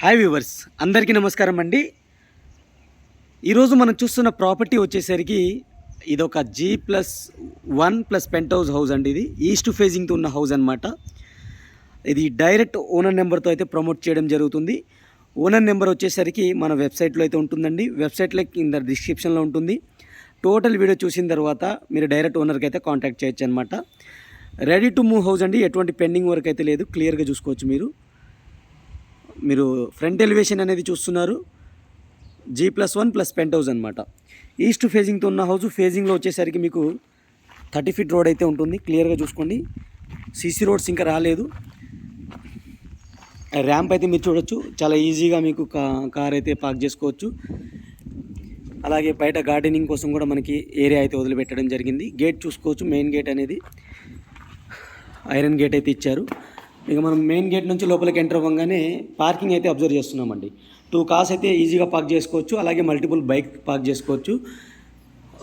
Hi viewers, అందరికీ నమస్కారం అండి. ఈరోజు మనం చూస్తున్న ప్రాపర్టీ వచ్చేసరికి ఇదొక G+1+ పెంట్ హౌస్ అండి. ఇది ఈస్ట్ ఫేజింగ్తో ఉన్న హౌస్ అనమాట. ఇది డైరెక్ట్ ఓనర్ నెంబర్తో అయితే ప్రమోట్ చేయడం జరుగుతుంది. ఓనర్ నెంబర్ వచ్చేసరికి మన వెబ్సైట్లో అయితే ఉంటుందండి. వెబ్సైట్లో కింద డిస్క్రిప్షన్లో ఉంటుంది. టోటల్ వీడియో చూసిన తర్వాత మీరు డైరెక్ట్ ఓనర్కి అయితే కాంటాక్ట్ చేయొచ్చు అనమాట. రెడీ టు మూవ్ హౌస్ అండి. ఎటువంటి పెండింగ్ వర్క్ అయితే లేదు. క్లియర్గా చూసుకోవచ్చు. మీరు ఫ్రంట్ ఎలివేషన్ అనేది చూస్తున్నారు. G+1+ పెంట్ హౌస్ అనమాట. ఈస్ట్ ఫేజింగ్తో ఉన్న హౌస్. ఫేజింగ్లో వచ్చేసరికి మీకు 30 ఫీట్ రోడ్ అయితే ఉంటుంది. క్లియర్గా చూసుకోండి. సీసీ రోడ్స్ ఇంకా రాలేదు. ర్యాంప్ అయితే మీరు చూడొచ్చు. చాలా ఈజీగా మీకు కార్ అయితే పార్క్ చేసుకోవచ్చు. అలాగే బయట గార్డెనింగ్ కోసం కూడా మనకి ఏరియా అయితే వదిలిపెట్టడం జరిగింది. గేట్ చూసుకోవచ్చు. మెయిన్ గేట్ అనేది ఐరన్ గేట్ అయితే ఇచ్చారు. ఇక మనం మెయిన్ గేట్ నుంచి లోపలికి ఎంటర్ అవ్వగానే పార్కింగ్ అయితే అబ్జర్వ్ చేస్తున్నామండి. 2 కార్స్ అయితే ఈజీగా పార్క్ చేసుకోవచ్చు. అలాగే మల్టిపుల్ బైక్ పార్క్ చేసుకోవచ్చు.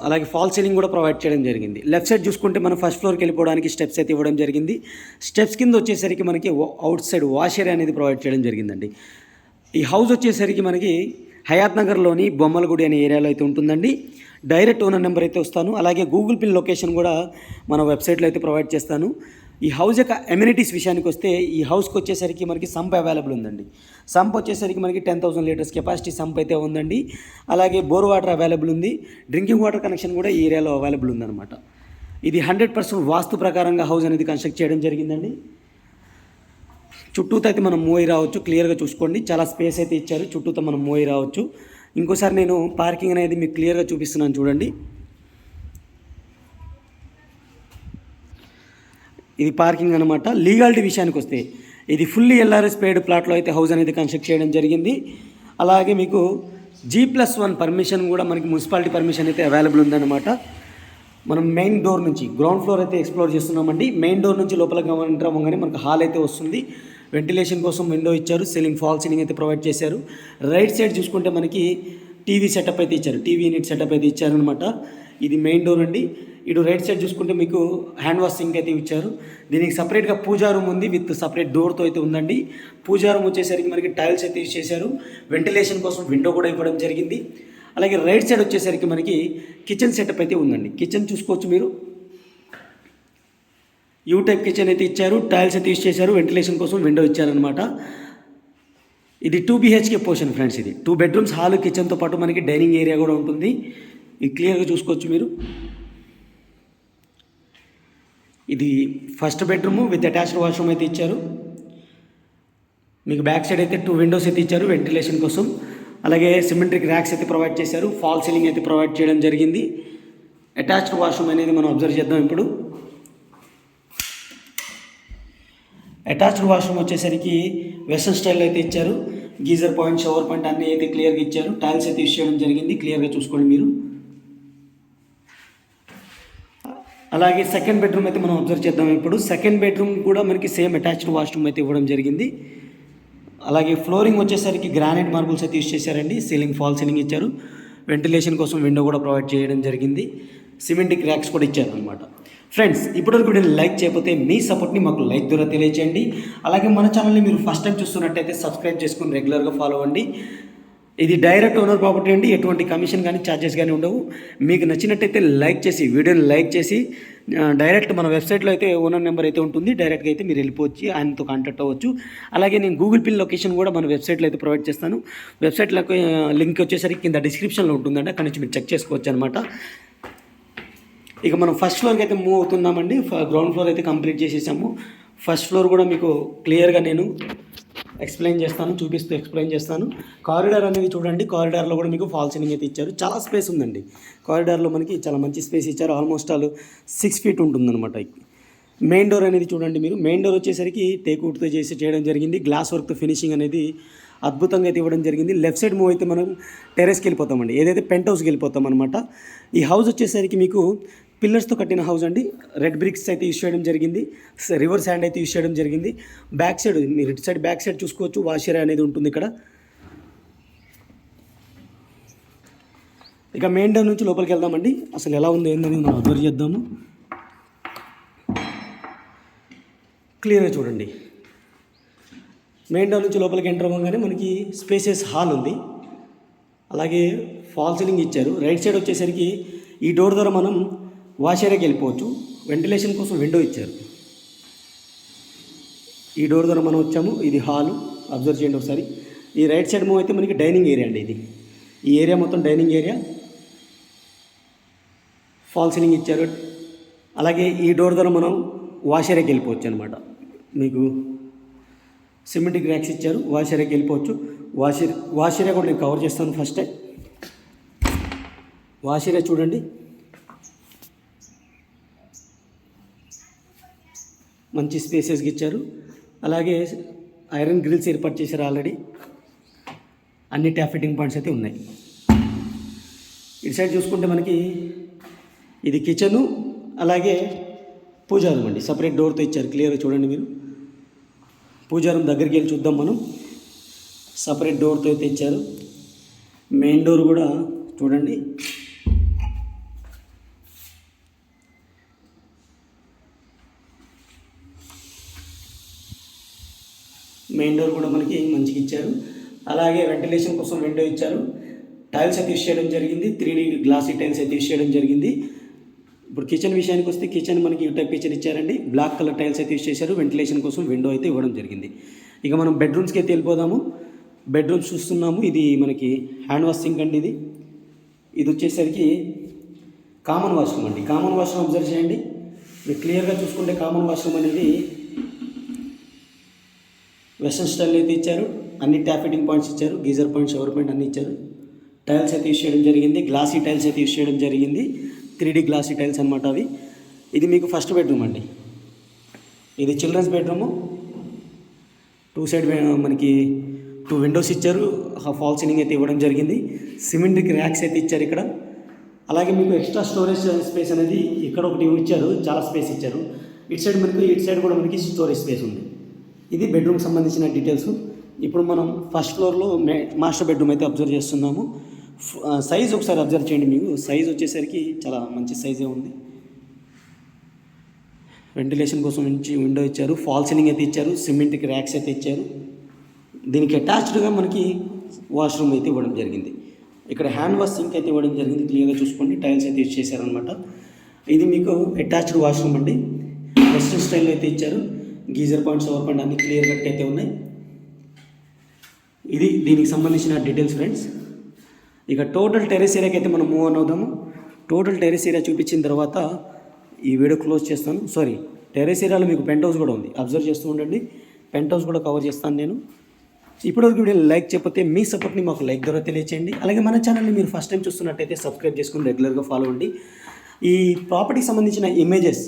అలాగే ఫాల్ సీలింగ్ కూడా ప్రొవైడ్ చేయడం జరిగింది. లెఫ్ట్ సైడ్ చూసుకుంటే మనం ఫస్ట్ ఫ్లోర్కి వెళ్ళిపోవడానికి స్టెప్స్ అయితే ఇవ్వడం జరిగింది. స్టెప్స్ కింద వచ్చేసరికి మనకి అవుట్ సైడ్ వాష్ ఏరియా అనేది ప్రొవైడ్ చేయడం జరిగిందండి. ఈ హౌస్ వచ్చేసరికి మనకి హయాత్ నగర్లోని బొమ్మలగుడి అనే ఏరియాలో అయితే ఉంటుందండి. డైరెక్ట్ ఓనర్ నెంబర్ అయితే వస్తాను. అలాగే గూగుల్ పిన్ లొకేషన్ కూడా మన వెబ్సైట్లో అయితే ప్రొవైడ్ చేస్తాను. ఈ హౌస్ యొక్క ఎమ్యూనిటీస్ విషయానికి వస్తే ఈ హౌస్కి వచ్చేసరికి మనకి సంప్ అవైలబుల్ ఉందండి. సంప్ వచ్చేసరికి మనకి 10,000 లీటర్స్ కెపాసిటీ సంప్ అయితే ఉందండి. అలాగే బోర్ వాటర్ అవైలబుల్ ఉంది. డ్రింకింగ్ వాటర్ కనెక్షన్ కూడా ఈ ఏరియాలో అవైలబుల్ ఉందన్నమాట. ఇది 100% వాస్తు ప్రకారంగా హౌస్ అనేది కన్స్ట్రక్ట్ చేయడం జరిగిందండి. చుట్టూతో అయితే మనం మూవ్ రావచ్చు. క్లియర్గా చూసుకోండి. చాలా స్పేస్ అయితే ఇచ్చారు. చుట్టూతో మనం మూవ్ రావచ్చు. ఇంకోసారి నేను పార్కింగ్ అనేది మీకు క్లియర్గా చూపిస్తున్నాను చూడండి. ఇది పార్కింగ్ అనమాట. లీగాలిటీ విషయానికి వస్తే ఇది ఫుల్లీ ఎల్ఆర్ఎస్ పేడ్ ప్లాట్లో అయితే హౌస్ అనేది కన్స్ట్రక్ట్ చేయడం జరిగింది. అలాగే మీకు G+1 పర్మిషన్ కూడా మనకి మున్సిపాలిటీ పర్మిషన్ అయితే అవైలబుల్ ఉందన్నమాట. మనం మెయిన్ డోర్ నుంచి గ్రౌండ్ ఫ్లోర్ అయితే ఎక్స్ప్లోర్ చేస్తున్నామండి. మెయిన్ డోర్ నుంచి లోపలికి ఎంటర్ అవ్వగానే మనకు హాల్ అయితే వస్తుంది. వెంటిలేషన్ కోసం విండో ఇచ్చారు. సీలింగ్ ఫాల్ సీలింగ్ అయితే ప్రొవైడ్ చేశారు. రైట్ సైడ్ చూసుకుంటే మనకి టీవీ సెటప్ అయితే ఇచ్చారు. టీవీ యూనిట్ సెటప్ అయితే ఇచ్చారనమాట. ఇది మెయిన్ డోర్ అండి. ఇటు రైట్ సైడ్ చూసుకుంటే మీకు హ్యాండ్ వాష్ సింక్ అయితే ఇచ్చారు. దీనికి సపరేట్గా పూజా రూమ్ ఉంది. విత్ సపరేట్ డోర్తో అయితే ఉందండి. పూజా రూమ్ వచ్చేసరికి మనకి టైల్స్ అయితే యూజ్ చేశారు. వెంటిలేషన్ కోసం విండో కూడా ఇవ్వడం జరిగింది. అలాగే రైట్ సైడ్ వచ్చేసరికి మనకి కిచెన్ సెటప్ అయితే ఉందండి. కిచెన్ చూసుకోవచ్చు మీరు. యూ టైప్ కిచెన్ అయితే ఇచ్చారు. టైల్స్ అయితే యూజ్ చేశారు. వెంటిలేషన్ కోసం విండో ఇచ్చారనమాట. ఇది 2 BHK పోర్షన్ ఫ్రెండ్స్. ఇది 2 బెడ్రూమ్స్, హాల్, కిచెన్తో పాటు మనకి డైనింగ్ ఏరియా కూడా ఉంటుంది. ఇది క్లియర్గా చూసుకోవచ్చు మీరు. ఇది first bedroom with attached washroom అయితే ఇచ్చారు. మీకు బ్యాక్ సైడ్ అయితే 2 విండోస్ అయితే ఇచ్చారు వెంటిలేషన్ కోసం. అలాగే సిమెట్రిక్ ర్యాక్స్ అయితే ప్రొవైడ్ చేశారు. ఫాల్ సీలింగ్ అయితే ప్రొవైడ్ చేయడం జరిగింది. అటాచ్డ్ వాష్రూమ్ అనేది మనం అబ్జర్వ్ చేద్దాం ఇప్పుడు. అటాచ్డ్ వాష్రూమ్ వచ్చేసరికి వెస్టర్న్ స్టైల్లో అయితే ఇచ్చారు. గీజర్ పాయింట్, షవర్ పాయింట్ అన్నీ అయితే క్లియర్గా ఇచ్చారు. టైల్స్ అయితే యూజ్ చేయడం జరిగింది. క్లియర్గా చూసుకోండి మీరు. అలాగే సెకండ్ బెడ్రూమ్ అయితే మనం అబ్జర్వ్ చేద్దాం ఇప్పుడు. సెకండ్ బెడ్రూమ్ కూడా మనకి సేమ్ అటాచ్డ్ వాష్రూమ్ అయితే ఇవ్వడం జరిగింది. అలాగే ఫ్లోరింగ్ వచ్చేసరికి గ్రానైట్ మార్బుల్స్ అయితే యూజ్ చేశారండి. సీలింగ్ ఫాల్ సీలింగ్ ఇచ్చారు. వెంటిలేషన్ కోసం విండో కూడా ప్రొవైడ్ చేయడం జరిగింది. సిమెంటిక్ ర్యాక్స్ కూడా ఇచ్చారు అనమాట. ఫ్రెండ్స్, ఇప్పటివరకు వీడియోని లైక్ చేయకపోతే మీ సపోర్ట్ని మాకు లైక్ ద్వారా తెలియజేయండి. అలాగే మన ఛానల్ని మీరు ఫస్ట్ టైం చూస్తున్నట్టయితే సబ్స్క్రైబ్ చేసుకుని రెగ్యులర్గా ఫాలో అవ్వండి. ఇది డైరెక్ట్ ఓనర్ ప్రాపర్టీ అండి. ఎటువంటి కమిషన్ కానీ ఛార్జెస్ కానీ ఉండవు. మీకు నచ్చినట్టయితే లైక్ చేసి వీడియోని లైక్ చేసి డైరెక్ట్ మన వెబ్సైట్లో అయితే ఓనర్ నెంబర్ అయితే ఉంటుంది. డైరెక్ట్గా అయితే మీరు వెళ్ళిపోవచ్చు, ఆయనతో కాంటాక్ట్ అవ్వచ్చు. అలాగే నేను గూగుల్ పిన్ లొకేషన్ కూడా మన వెబ్సైట్లో అయితే ప్రొవైడ్ చేస్తాను. వెబ్సైట్లో లింక్ వచ్చేసరికి కింద డిస్క్రిప్షన్లో ఉంటుందండి. అక్కడి నుంచి మీరు చెక్ చేసుకోవచ్చు అనమాట. ఇక మనం ఫస్ట్ ఫ్లోర్కి అయితే మూవ్ అవుతున్నామండి. గ్రౌండ్ ఫ్లోర్ అయితే కంప్లీట్ చేసేసాము. ఫస్ట్ ఫ్లోర్ కూడా మీకు క్లియర్గా నేను ఎక్స్ప్లెయిన్ చేస్తాను. కారిడార్ అనేది చూడండి. కారిడార్లో కూడా మీకు ఫాల్ సీలింగ్ అయితే ఇచ్చారు. చాలా స్పేస్ ఉందండి. కారిడార్లో మనకి చాలా మంచి స్పేస్ ఇచ్చారు. ఆల్మోస్ట్ 6 ఫీట్ ఉంటుందన్నమాట. మెయిన్ డోర్ అనేది చూడండి మీరు. మెయిన్ డోర్ వచ్చేసరికి టేక్వుడ్తో చేయడం జరిగింది. గ్లాస్ వర్క్తో ఫినిషింగ్ అనేది అద్భుతంగా అయితే ఇవ్వడం జరిగింది. లెఫ్ట్ సైడ్ మూవ్ అయితే మనం టెరెస్కి వెళ్ళిపోతామండి. ఏదైతే పెంట్ హౌస్కి వెళ్ళిపోతాం అనమాట. ఈ హౌస్ వచ్చేసరికి మీకు పిల్లర్స్తో కట్టిన హౌస్ అండి. రెడ్ బ్రిక్స్ అయితే యూజ్ చేయడం జరిగింది. రివర్ శాండ్ అయితే యూజ్ చేయడం జరిగింది. బ్యాక్ సైడ్ మీరు ఇటు సైడ్ బ్యాక్ సైడ్ చూసుకోవచ్చు. వాష్ ఏరియా అనేది ఉంటుంది ఇక్కడ. ఇక మెయిన్ డోర్ నుంచి లోపలికి వెళ్దామండి. అసలు ఎలా ఉంది ఏందని మనం అబ్జర్వ్ చేద్దాము. క్లియర్గా చూడండి. మెయిన్ డోర్ నుంచి లోపలికి ఎంటర్ అవ్వగానే మనకి స్పేసెస్ హాల్ ఉంది. అలాగే ఫాల్ సీలింగ్ ఇచ్చారు. రైట్ సైడ్ వచ్చేసరికి ఈ డోర్ ద్వారా మనం వాష్ ఏరియాకి వెళ్ళిపోవచ్చు. వెంటిలేషన్ కోసం విండో ఇచ్చారు. ఈ డోర్ ద్వారా మనం వచ్చాము. ఇది హాలు, అబ్జర్వ్ చేయండి ఒకసారి. ఈ రైట్ సైడ్ మూవ్ అయితే మనకి డైనింగ్ ఏరియా అండి. ఇది ఈ ఏరియా మొత్తం డైనింగ్ ఏరియా. ఫాల్ సీలింగ్ ఇచ్చారు. అలాగే ఈ డోర్ ద్వారా మనం వాష్ ఏరియాకి వెళ్ళిపోవచ్చు అనమాట. మీకు సిమెంటిక్ ర్యాక్స్ ఇచ్చారు. వాష్ ఏరియాకి వెళ్ళిపోవచ్చు. వాష్ ఏరియా కూడా నేను కవర్ చేస్తాను. ఫస్ట్ వాష్ ఏరియా చూడండి. మంచి స్పేసెస్కి ఇచ్చారు. అలాగే ఐరన్ గ్రిల్స్ ఏర్పాటు చేశారు ఆల్రెడీ. అన్ని ట్యాప్ ఫిట్టింగ్ పాయింట్స్ అయితే ఉన్నాయి. ఇటు సైడ్ చూసుకుంటే మనకి ఇది కిచెను, అలాగే పూజారం అండి. సపరేట్ డోర్తో ఇచ్చారు. క్లియర్గా చూడండి మీరు. పూజారం దగ్గరికి వెళ్ళి చూద్దాం మనం. సపరేట్ డోర్తో అయితే ఇచ్చారు. మెయిన్ డోర్ కూడా చూడండి. మెయిన్ డోర్ కూడా మనకి మంచిగా ఇచ్చారు. అలాగే వెంటిలేషన్ కోసం విండో ఇచ్చారు. టైల్స్ అయితే యూస్ చేయడం జరిగింది. 3D గ్లాసీ టైల్స్ అయితే యూస్ చేయడం జరిగింది. ఇప్పుడు కిచెన్ విషయానికి వస్తే కిచెన్ మనకి యూ టైప్ కిచెన్ ఇచ్చారండి. బ్లాక్ కలర్ టైల్స్ అయితే యూస్ చేశారు. వెంటిలేషన్ కోసం విండో అయితే ఇవ్వడం జరిగింది. ఇక మనం బెడ్రూమ్స్కి అయితే వెళ్ళిపోదాము. బెడ్రూమ్స్ చూస్తున్నాము. ఇది మనకి హ్యాండ్ వాష్ సింక్ అండి. ఇది వచ్చేసరికి కామన్ వాష్రూమ్ అండి. కామన్ వాష్రూమ్ అబ్జర్వ్ చేయండి. మీరు క్లియర్గా చూసుకుంటే కామన్ వాష్రూమ్ అనేది వెస్టర్న్ స్టైల్ అయితే ఇచ్చారు. అన్ని ట్యాప్ ఫిట్టింగ్ పాయింట్స్ ఇచ్చారు. గీజర్ పాయింట్, షవర్ పాయింట్ అన్నీ ఇచ్చారు. టైల్స్ అయితే యూస్ చేయడం జరిగింది. గ్లాసీ టైల్స్ అయితే యూస్ చేయడం జరిగింది. 3D గ్లాసీ టైల్స్ అనమాట అవి. ఇది మీకు ఫస్ట్ బెడ్రూమ్ అండి. ఇది చిల్డ్రన్స్ బెడ్రూము. 2 సైడ్ మనకి 2 విండోస్ ఇచ్చారు. ఫాల్ సీలింగ్ అయితే ఇవ్వడం జరిగింది. సిమెంట్కి ర్యాక్స్ అయితే ఇచ్చారు ఇక్కడ. అలాగే మీకు ఎక్స్ట్రా స్టోరేజ్ స్పేస్ అనేది ఇక్కడ ఒకటి ఇచ్చారు. చాలా స్పేస్ ఇచ్చారు. ఇటు సైడ్ మనకి, ఇటు సైడ్ కూడా మనకి స్టోరేజ్ స్పేస్ ఉంది. ఇది బెడ్రూమ్కి సంబంధించిన డీటెయిల్స్. ఇప్పుడు మనం ఫస్ట్ ఫ్లోర్లో మాస్టర్ బెడ్రూమ్ అయితే అబ్జర్వ్ చేస్తున్నాము. సైజ్ ఒకసారి అబ్జర్వ్ చేయండి. మీకు సైజ్ వచ్చేసరికి చాలా మంచి సైజే ఉంది. వెంటిలేషన్ కోసం మంచి విండో ఇచ్చారు. ఫాల్ సీలింగ్ అయితే ఇచ్చారు. సిమెంట్కి ర్యాక్స్ అయితే ఇచ్చారు. దీనికి అటాచ్డ్గా మనకి వాష్రూమ్ అయితే ఇవ్వడం జరిగింది. ఇక్కడ హ్యాండ్ వాష్ సింక్ అయితే ఇవ్వడం జరిగింది. క్లియర్గా చూసుకోండి. టైల్స్ అయితే యూజ్ చేశారనమాట. ఇది మీకు అటాచ్డ్ వాష్రూమ్ అండి. వెస్టర్న్ స్టైల్లో అయితే ఇచ్చారు. గీజర్ పాయింట్, షవర్ పాయింట్ అన్ని క్లియర్ కట్ అయితే ఉన్నాయి. ఇది దీనికి సంబంధించిన డీటెయిల్స్ ఫ్రెండ్స్. ఇక టోటల్ టెరెస్ ఏరియాకి అయితే మనం మూవ్ ఆన్ అవుదాము. టోటల్ టెరెస్ ఏరియా చూపించిన తర్వాత ఈ వీడియో క్లోజ్ చేస్తాను. సారీ, టెరెస్ ఏరియాలో మీకు పెంట్ హౌస్ కూడా ఉంది. అబ్జర్వ్ చేస్తూ ఉండండి. పెంట్ హౌస్ కూడా కవర్ చేస్తాను నేను. ఇప్పటివరకు వీడియోని లైక్ చేయకపోతే మీ సపోర్ట్ని మాకు లైక్ ద్వారా తెలియచేయండి. అలాగే మన ఛానల్ని మీరు ఫస్ట్ టైం చూస్తున్నట్టయితే సబ్స్క్రైబ్ చేసుకుని రెగ్యులర్గా ఫాలో అవ్వండి. ఈ ప్రాపర్టీకి సంబంధించిన images,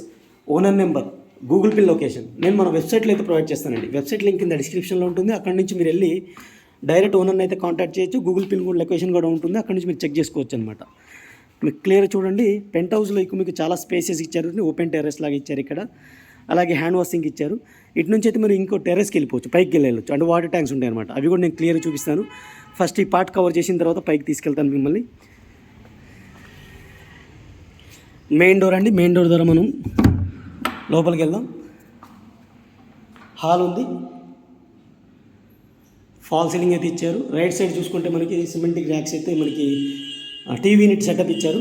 owner number, Google pay location నేను మన వెబ్సైట్లో అయితే ప్రొవైడ్ చేస్తానండి. వెబ్సైట్ లింక్ కింద డిస్క్రిప్షన్లో ఉంటుంది. అక్కడి నుంచి మీరు వెళ్ళి డైరెక్ట్ ఓనర్ని అయితే కాంటాక్ట్ చేయొచ్చు. గూగుల్ పిన్ కూడా లొకేషన్ కూడా ఉంటుంది. అక్కడి నుంచి మీరు చెక్ చేసుకోవచ్చు అనమాట. మీకు క్లియర్ చూడండి. పెంట్ హౌస్లో మీకు చాలా స్పేసెస్ ఇచ్చారు. ఓపెన్ టెర్రస్ లాగా ఇచ్చారు ఇక్కడ. అలాగే హ్యాండ్ వాషింగ్ ఇచ్చారు. ఇటు నుంచి అయితే మీరు ఇంకో టెర్రస్కి వెళ్ళిపోవచ్చు, పైకి వెళ్ళవచ్చు. అంటే వాటర్ ట్యాంక్స్ ఉంటాయి అనమాట. అవి కూడా నేను క్లియర్గా చూపిస్తాను. ఫస్ట్ ఈ పార్ట్ కవర్ చేసిన తర్వాత పైకి తీసుకెళ్తాను మిమ్మల్ని. మెయిన్ డోర్ అండి. మెయిన్ డోర్ ద్వారా మనం లోపలికి వెళ్దాం. హాల్ ఉంది. ఫాల్ సీలింగ్ అయితే ఇచ్చారు. రైట్ సైడ్ చూసుకుంటే మనకి సిమెంటిక్ ర్యాక్స్ అయితే మనకి టీవీ యూనిట్ సెటప్ ఇచ్చారు.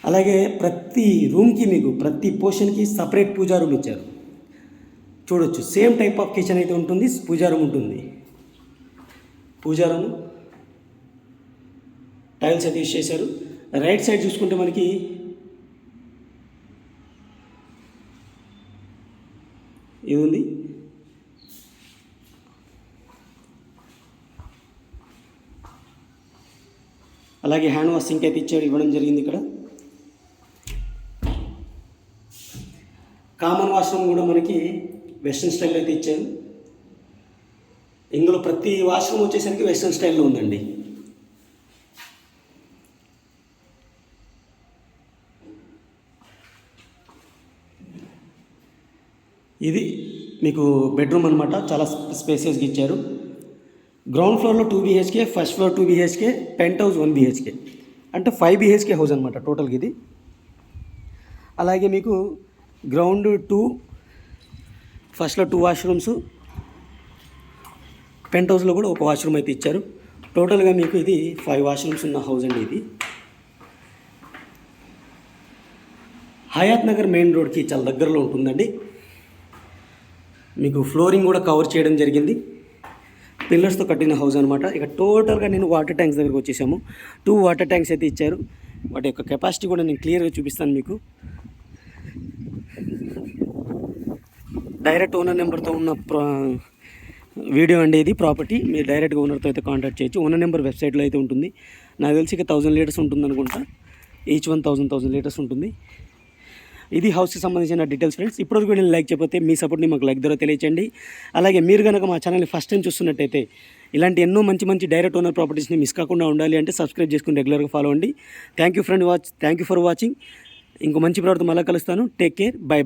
అలాగే ప్రతి రూమ్కి మీకు ప్రతి పోర్షన్కి సపరేట్ పూజా రూమ్ ఇచ్చారు. చూడొచ్చు. సేమ్ టైప్ ఆఫ్ కిచెన్ అయితే ఉంటుంది. పూజా రూమ్ ఉంటుంది. పూజా రూమ్ టైల్స్ అయితే యూస్ చేశారు. రైట్ సైడ్ చూసుకుంటే మనకి ఇది ఉంది. అలాగే హ్యాండ్ వాష్ సింక్ అయితే ఇవ్వడం జరిగింది ఇక్కడ. కామన్ వాష్రూమ్ కూడా మనకి వెస్ట్రన్ స్టైల్లో అయితే ఇచ్చారు. ఇందులో ప్రతి వాష్రూమ్ వచ్చేసరికి వెస్ట్రన్ స్టైల్లో ఉందండి. ఇది మీకు బెడ్రూమ్ అనమాట. చాలా స్పేసెస్గా ఇచ్చారు. గ్రౌండ్ ఫ్లోర్లో 2 BHK, first floor 2 BHK, penthouse 1 BHK, అంటే 5 BHK హౌస్ అనమాట టోటల్గా ఇది. అలాగే మీకు గ్రౌండ్ 2, ఫస్ట్లో 2 వాష్రూమ్స్, పెంట్ హౌస్లో కూడా ఒక వాష్రూమ్ అయితే ఇచ్చారు. టోటల్గా మీకు ఇది 5 వాష్రూమ్స్ ఉన్న హౌస్ అండి ఇది. హయాత్ నగర్ మెయిన్ రోడ్కి చాలా దగ్గరలో ఉంటుందండి. మీకు ఫ్లోరింగ్ కూడా కవర్ చేయడం జరిగింది. పిల్లర్స్తో కట్టిన హౌస్ అనమాట. ఇక టోటల్గా నేను వాటర్ ట్యాంక్స్ దగ్గరకు వచ్చేసాము. 2 వాటర్ ట్యాంక్స్ అయితే ఇచ్చారు. వాటి యొక్క కెపాసిటీ కూడా నేను క్లియర్గా చూపిస్తాను మీకు. డైరెక్ట్ ఓనర్ నెంబర్తో ఉన్న వీడియో అండి ఇది. ప్రాపర్టీ మీరు డైరెక్ట్గా ఓనర్తో అయితే కాంటాక్ట్ చేయొచ్చు. ఓనర్ నెంబర్ వెబ్సైట్లో అయితే ఉంటుంది. నాకు తెలిసి ఇక 1000 లీటర్స్ ఉంటుంది అనుకుంటా. ఈచ్ 1000 లీటర్స్ ఉంటుంది. ఇది హౌస్కి సంబంధించిన డీటెయిల్స్ ఫ్రెండ్స్. ఇప్పటివరకు నేను లైక్ చేయకపోతే మీ సపోర్ట్ని మాకు లైక్ ద్వారా తెలియచేయండి. అలాగే మీరు కనుక మా ఛానల్ని ఫస్ట్ టైం చూస్తున్నట్టయితే ఇలాంటి ఎన్నో మంచి డైరెక్ట్ ఓనర్ ప్రాపర్టీస్ని మిస్ కాకుండా ఉండాలి అంటే సబ్స్క్రైబ్ చేసుకుని రెగ్యులర్గా ఫాలో అవ్వండి. Thank you for watching. ఇంకో మంచి ప్రాడక్ట్ మళ్ళీ కలుస్తాను. Take care. బై.